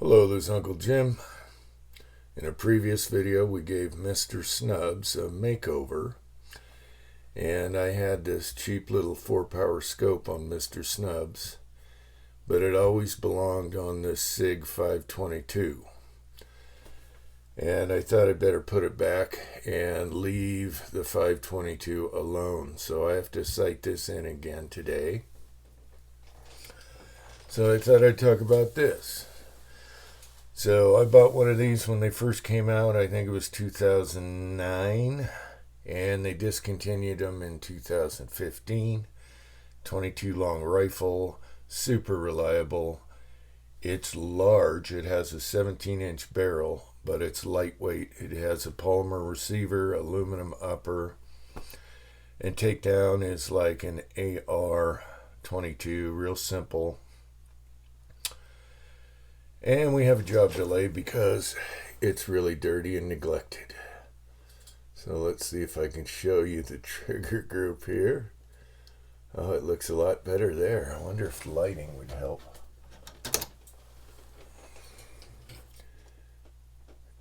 Hello, this is Uncle Jim. In a previous video, we gave Mr. Snubs a makeover, and I had this cheap little 4-power scope on Mr. Snubs, but it always belonged on this SIG 522. And I thought I'd better put it back and leave the 522 alone. So I have to sight this in again today. So I thought I'd talk about this. So I bought one of these when they first came out. I think it was 2009, and they discontinued them in 2015. 22 long rifle, super reliable. It's large. It has a 17-inch barrel, but it's lightweight. It has a polymer receiver, aluminum upper, and takedown is like an AR-22, real simple. And we have a job delay because it's really dirty and neglected. So let's see if I can show you the trigger group here. Oh, it looks a lot better there. I wonder if lighting would help.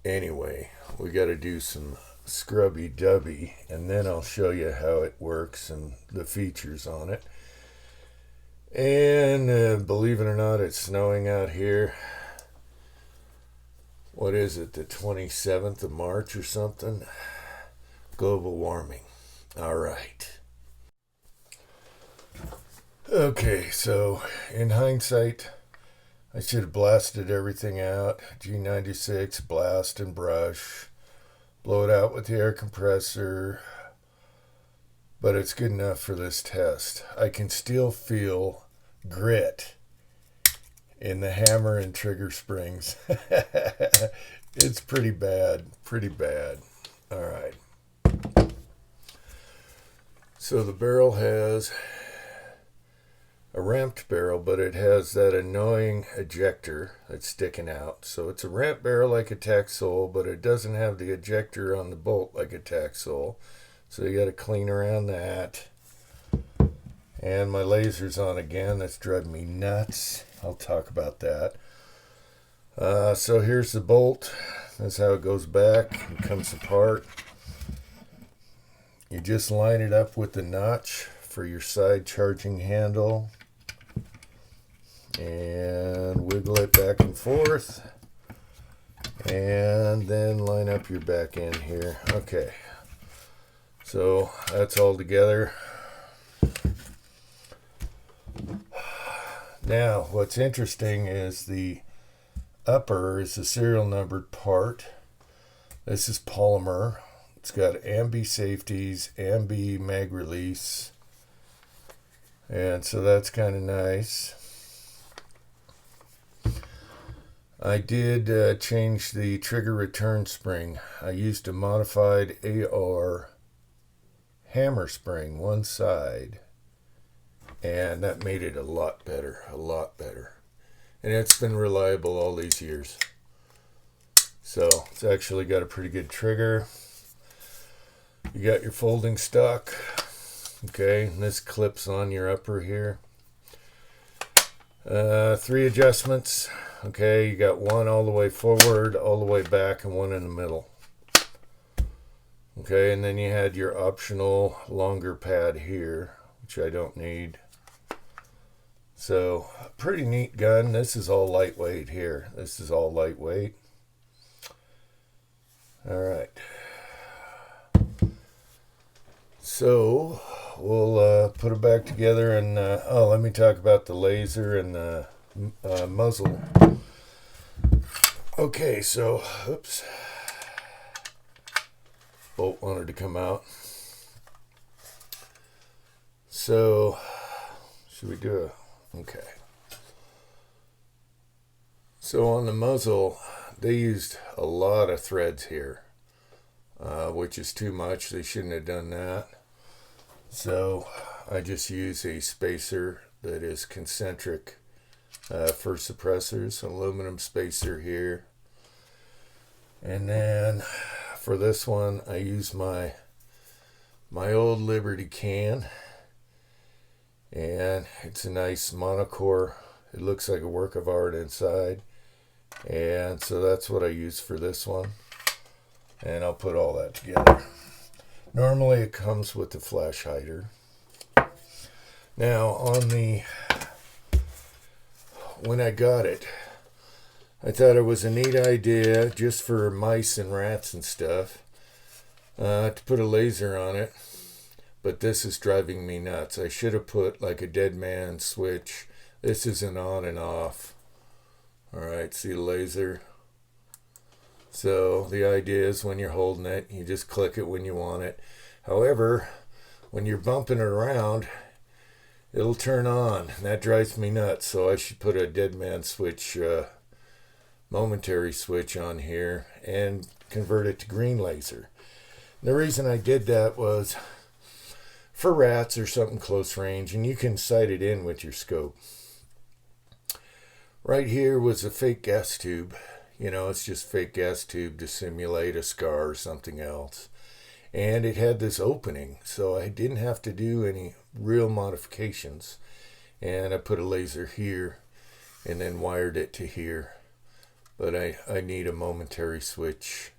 Anyway, we got to do some scrubby-dubby, and then I'll show you how it works and the features on it. And believe it or not, it's snowing out here. What is it, the 27th of March or something? Global warming. All right. Okay, so in hindsight, I should have blasted everything out. G96, blast and brush. Blow it out with the air compressor. But it's good enough for this test. I can still feel grit in the hammer and trigger springs. It's pretty bad. All right. So the barrel has a ramped barrel, but it has that annoying ejector that's sticking out. So it's a ramped barrel like a Taxol, but it doesn't have the ejector on the bolt like a Taxol. So you got to clean around that. And my laser's on again. That's driving me nuts. I'll talk about that. So here's the bolt. That's how it goes back and comes apart. You just line it up with the notch for your side charging handle. And wiggle it back and forth. And then line up your back end here. Okay. So that's all together. Now, what's interesting is the upper is a serial numbered part. This is polymer. It's got ambi safeties, ambi mag release. And so that's kind of nice. I did change the trigger return spring. I used a modified AR hammer spring, one side. And that made it a lot better. And it's been reliable all these years. So it's actually got a pretty good trigger. You got your folding stock. Okay, and this clips on your upper here. 3 adjustments. Okay, you got one all the way forward, all the way back, and one in the middle. Okay, and then you had your optional longer pad here, which I don't need. So, pretty neat gun. This is all lightweight here. This is all lightweight. All right. So, we'll put it back together and, let me talk about the laser and the muzzle. Okay, so, oops. Bolt wanted to come out. So, should we do a... Okay. So on the muzzle, they used a lot of threads here, which is too much. They shouldn't have done that. So I just use a spacer that is concentric for suppressors, aluminum spacer here. And then for this one, I use my old Liberty can. And it's a nice monocore. It looks like a work of art inside. And so that's what I use for this one. And I'll put all that together. Normally it comes with the flash hider. Now when I got it, I thought it was a neat idea just for mice and rats and stuff to put a laser on it. But this is driving me nuts. I should have put like a dead man switch. This is an on and off. Alright, see the laser? So the idea is when you're holding it, you just click it when you want it. However, when you're bumping it around, it'll turn on. And that drives me nuts. So I should put a dead man switch, momentary switch on here and convert it to green laser. And the reason I did that was for rats or something close range, and you can sight it in with your scope. Right here was a fake gas tube. You know, it's just fake gas tube to simulate a scar or something else. And it had this opening, so I didn't have to do any real modifications. And I put a laser here and then wired it to here. But I need a momentary switch.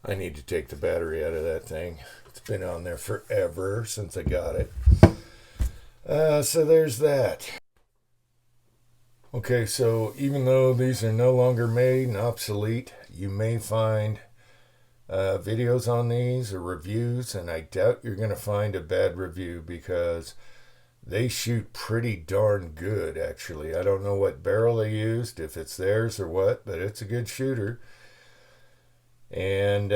I need to take the battery out of that thing. It's been on there forever since I got it. So there's that. Okay, so even though these are no longer made and obsolete, you may find videos on these or reviews, and I doubt you're going to find a bad review because they shoot pretty darn good, actually. I don't know what barrel they used, if it's theirs or what, but it's a good shooter. And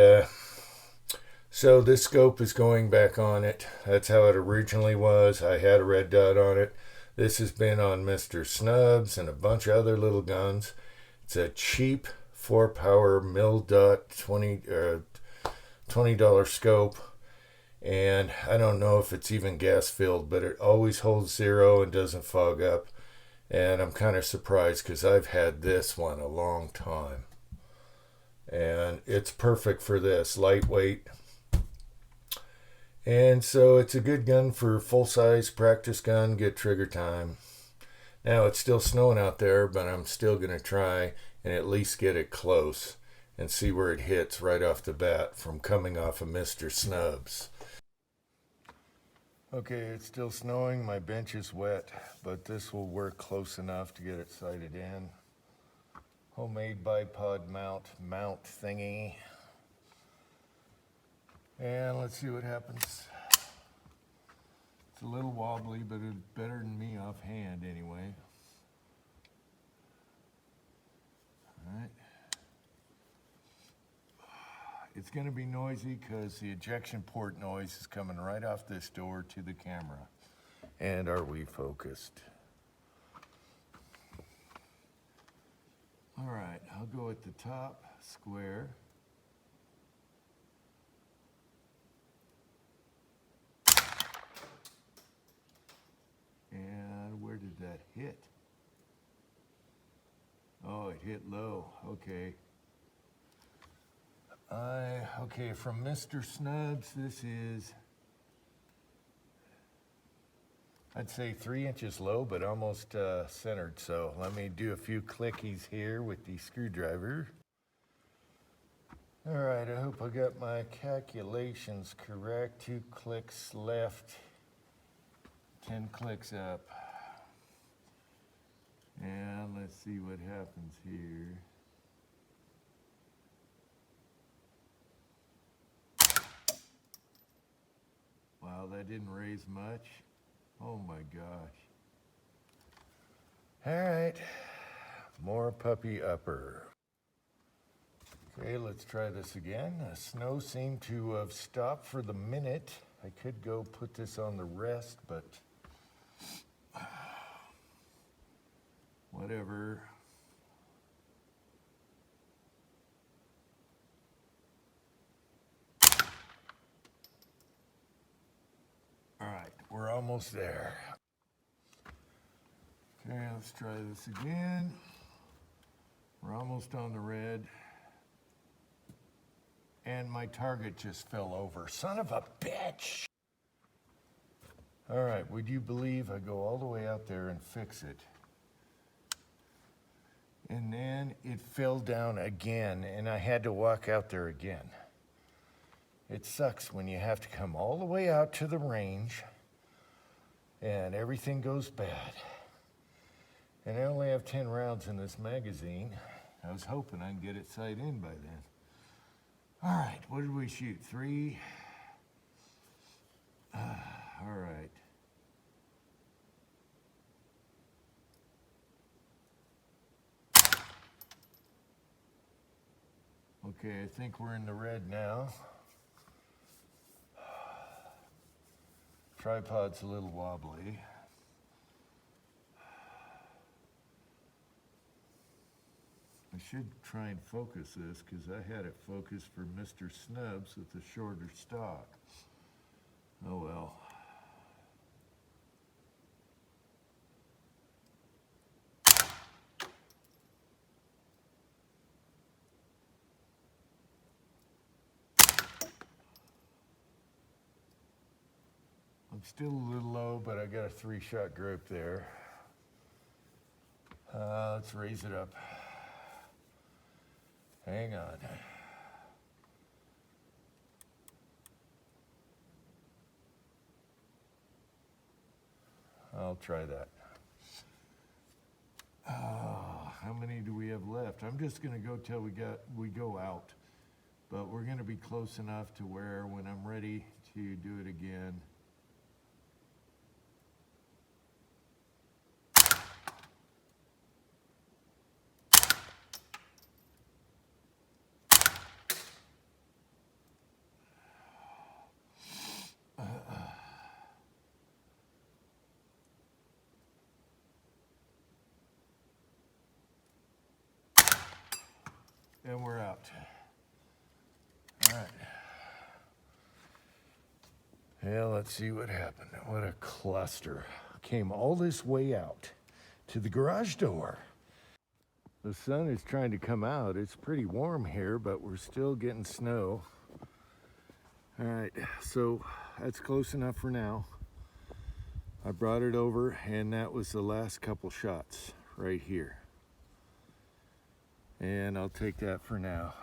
so this scope is going back on it. That's how it originally was. I had a red dot on it. This has been on Mr. Snubs and a bunch of other little guns. It's a cheap 4-power mil dot $20 scope. And I don't know if it's even gas filled, but it always holds 0 and doesn't fog up. And I'm kind of surprised because I've had this one a long time. And it's perfect for this, lightweight. And so it's a good gun for full-size practice gun, get trigger time. Now it's still snowing out there, but I'm still going to try and at least get it close and see where it hits right off the bat from coming off of Mr. Snubs. Okay, it's still snowing, my bench is wet, but this will work close enough to get it sighted in. Homemade bipod mount thingy. And let's see what happens. It's a little wobbly, but it's better than me offhand anyway. All right. It's going to be noisy because the ejection port noise is coming right off this door to the camera. And are we focused? All right, I'll go at the top, square. And where did that hit? Oh, it hit low. Okay. Okay, from Mr. Snubs, this is, I'd say 3 inches low, but almost centered. So let me do a few clickies here with the screwdriver. All right, I hope I got my calculations correct. 2 clicks left, 10 clicks up. And let's see what happens here. Wow, that didn't raise much. Oh my gosh. All right, more puppy upper. Okay, let's try this again. The snow seemed to have stopped for the minute. I could go put this on the rest, but whatever. All right, we're almost there. Okay, let's try this again. We're almost on the red. And my target just fell over. Son of a bitch! All right, would you believe I go all the way out there and fix it? And then then it fell down again, and I had to walk out there again. It sucks when you have to come all the way out to the range and everything goes bad. And I only have 10 rounds in this magazine. I was hoping I'd get it sight in by then. All right, what did we shoot? 3? All right. Okay, I think we're in the red now. Tripod's a little wobbly. I should try and focus this because I had it focused for Mr. Snubs with the shorter stock. Oh well. I'm still a little low, but I got a 3-shot group there. Let's raise it up. Hang on. I'll try that. How many do we have left? I'm just gonna go till we go out. But we're gonna be close enough to where when I'm ready to do it again. And we're out. All right. Yeah, let's see what happened. What a cluster. Came all this way out to the garage door. The sun is trying to come out. It's pretty warm here, but we're still getting snow. All right, so that's close enough for now. I brought it over, and that was the last couple shots right here. And I'll take that for now.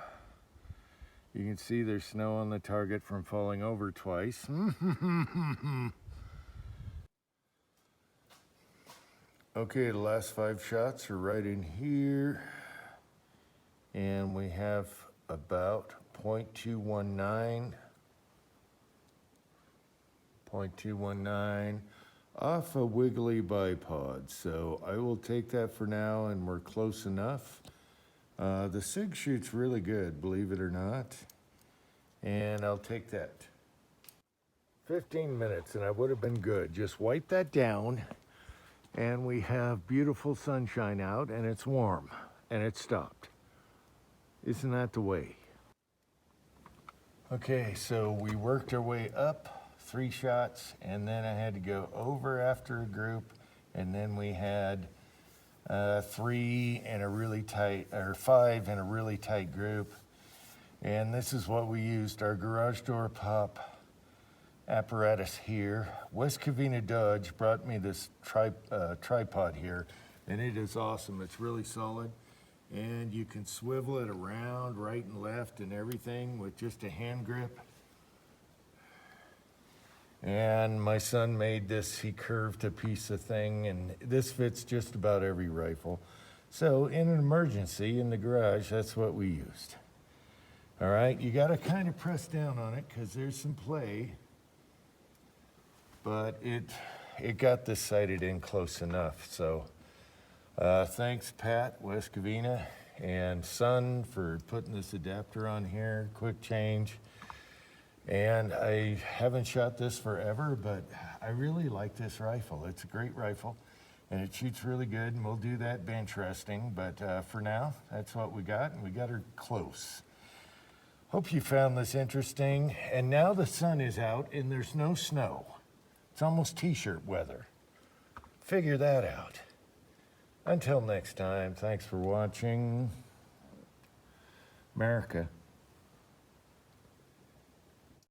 You can see there's snow on the target from falling over twice. Okay, the last 5 shots are right in here. And we have about 0.219. 0.219 off a wiggly bipod. So I will take that for now, and we're close enough. The SIG shoots really good, believe it or not. And I'll take that. 15 minutes and I would have been good. Just wipe that down and we have beautiful sunshine out and it's warm and it stopped. Isn't that the way? Okay, so we worked our way up 3 shots and then I had to go over after a group and then we had 3 in a really tight, or 5 in a really tight group. And this is what we used, our garage door pop apparatus here. West Covina Dodge brought me this tripod here, and it is awesome. It's really solid, and you can swivel it around right and left and everything with just a hand grip. And my son made this, he curved a piece of thing, and this fits just about every rifle. So in an emergency in the garage, that's what we used. All right, you gotta kind of press down on it because there's some play, but it got this sighted in close enough. So thanks Pat, West Covina, and Son for putting this adapter on here, quick change. And I haven't shot this forever, but I really like this rifle. It's a great rifle, and it shoots really good, and we'll do that bench resting. But for now, that's what we got, and we got her close. Hope you found this interesting. And now the sun is out, and there's no snow. It's almost t-shirt weather. Figure that out. Until next time, thanks for watching. America.